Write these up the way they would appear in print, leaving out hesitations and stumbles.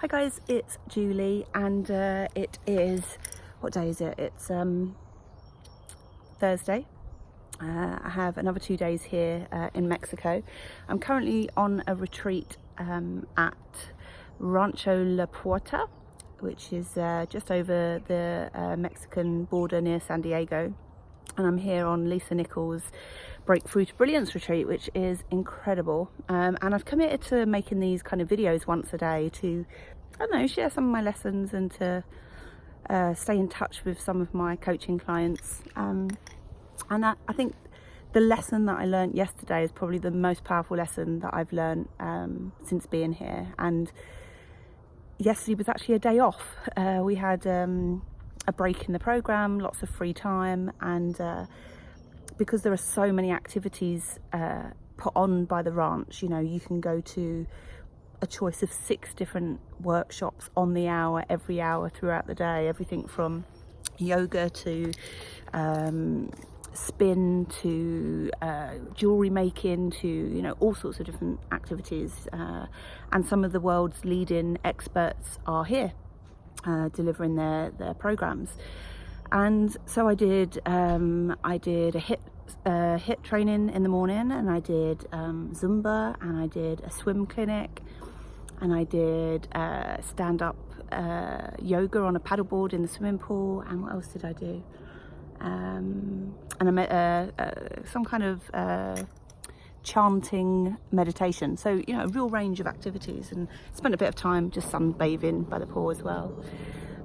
Hi guys, it's Julie and it is, what day is it? It's Thursday. I have another 2 days here in Mexico. I'm currently on a retreat at Rancho La Puerta, which is just over the Mexican border near San Diego. And I'm here on Lisa Nichols' Breakthrough to Brilliance retreat, which is incredible. And I've committed to making these kind of videos once a day to, I don't know, share some of my lessons and to stay in touch with some of my coaching clients. And I think the lesson that I learned yesterday is probably the most powerful lesson that I've learned since being here. And yesterday was actually a day off. We had a break in the program, lots of free time, and because there are so many activities put on by the ranch, you know, you can go to a choice of 6 different workshops on the hour, every hour throughout the day, everything from yoga to spin to jewelry making to, you know, all sorts of different activities, and some of the world's leading experts are here delivering their programs. And so I did a HIIT training in the morning, and I did Zumba, and I did a swim clinic, and I did stand-up yoga on a paddleboard in the swimming pool. And what else did I do? And I met some kind of chanting meditation. So, you know, a real range of activities, and spent a bit of time just sunbathing by the pool as well.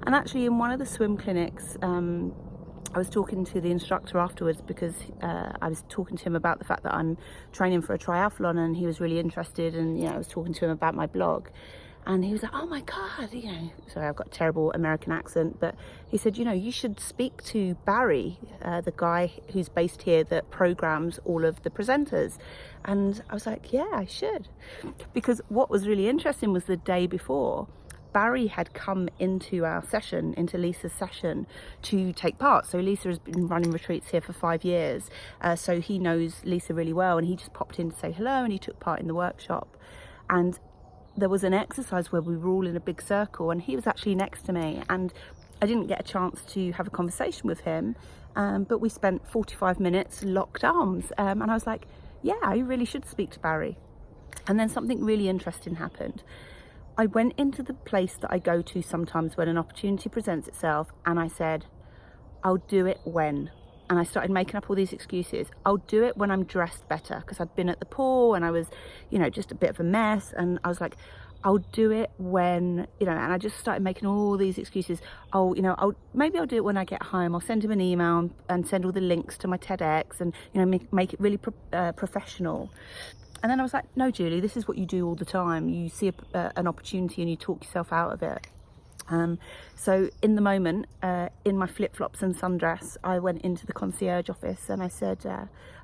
And actually in one of the swim clinics, I was talking to the instructor afterwards because I was talking to him about the fact that I'm training for a triathlon, and he was really interested, and, you know, I was talking to him about my blog. And he was like, oh my God, you know, sorry, I've got a terrible American accent, but he said, you know, you should speak to Barry, the guy who's based here that programs all of the presenters. And I was like, yeah, I should. Because what was really interesting was the day before, Barry had come into our session, into Lisa's session, to take part. So Lisa has been running retreats here for 5 years. So he knows Lisa really well, and he just popped in to say hello, and he took part in the workshop. And there was an exercise where we were all in a big circle, and he was actually next to me, and I didn't get a chance to have a conversation with him, but we spent 45 minutes locked arms, and I was like, yeah, I really should speak to Barry. And then something really interesting happened. I went into the place that I go to sometimes when an opportunity presents itself, and I said, I'll do it when. And I started making up all these excuses. I'll do it when I'm dressed better, because I'd been at the pool and I was, you know, just a bit of a mess. And I was like, I'll do it when, you know, and I just started making all these excuses. Oh, you know, maybe I'll do it when I get home. I'll send him an email and send all the links to my TEDx, and, you know, make it really professional. And then I was like, no, Julie, this is what you do all the time. You see an opportunity and you talk yourself out of it. So in the moment, in my flip-flops and sundress, I went into the concierge office, and I said,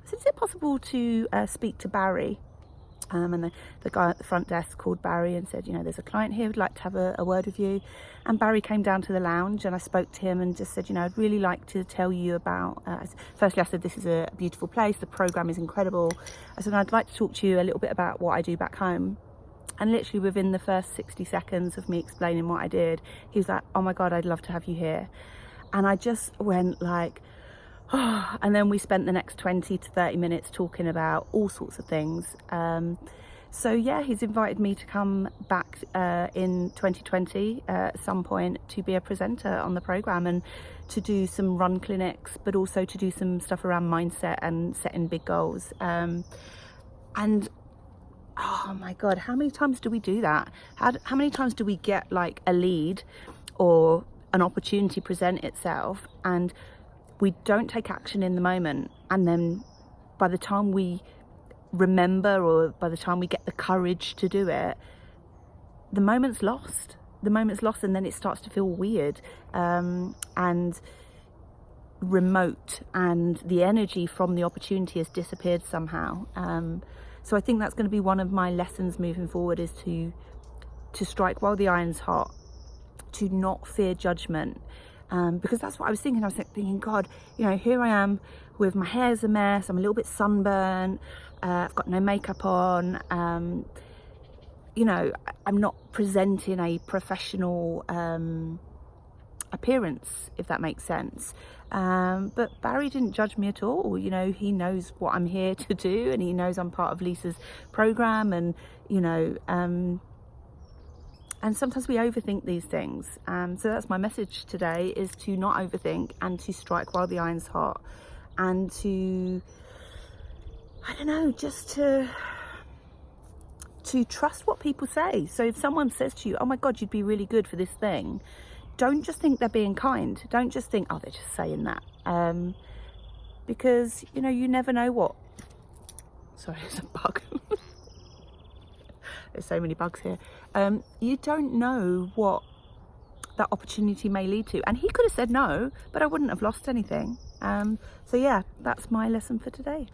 is it possible to speak to Barry? And the guy at the front desk called Barry and said, you know, there's a client here who'd like to have a word with you. And Barry came down to the lounge, and I spoke to him and just said, you know, I'd really like to tell you about, firstly I said, this is a beautiful place, the program is incredible. I said, I'd like to talk to you a little bit about what I do back home. And literally within the first 60 seconds of me explaining what I did, he was like, oh my God, I'd love to have you here. And I just went like, oh, and then we spent the next 20 to 30 minutes talking about all sorts of things. So yeah, he's invited me to come back in 2020 at some point to be a presenter on the program, and to do some run clinics, but also to do some stuff around mindset and setting big goals. And oh my God, how many times do we do that? How many times do we get like a lead or an opportunity present itself, and we don't take action in the moment, and then by the time we remember, or by the time we get the courage to do it, the moment's lost. And then it starts to feel weird and remote, and the energy from the opportunity has disappeared somehow. So I think that's going to be one of my lessons moving forward, is to strike while the iron's hot, to not fear judgment. Because that's what I was thinking. I was thinking, God, you know, here I am with my hair's a mess, I'm a little bit sunburned, I've got no makeup on, you know, I'm not presenting a professional appearance, if that makes sense. But Barry didn't judge me at all. You know, he knows what I'm here to do, and he knows I'm part of Lisa's program, and you know, and sometimes we overthink these things. So that's my message today, is to not overthink and to strike while the iron's hot, and to, I don't know, just to trust what people say. So if someone says to you, oh my God, you'd be really good for this thing, don't just think they're being kind. Don't just think, oh, they're just saying that. Because, you know, you never know what... Sorry, there's a bug. There's so many bugs here. You don't know what that opportunity may lead to. And he could have said no, but I wouldn't have lost anything. So yeah, that's my lesson for today.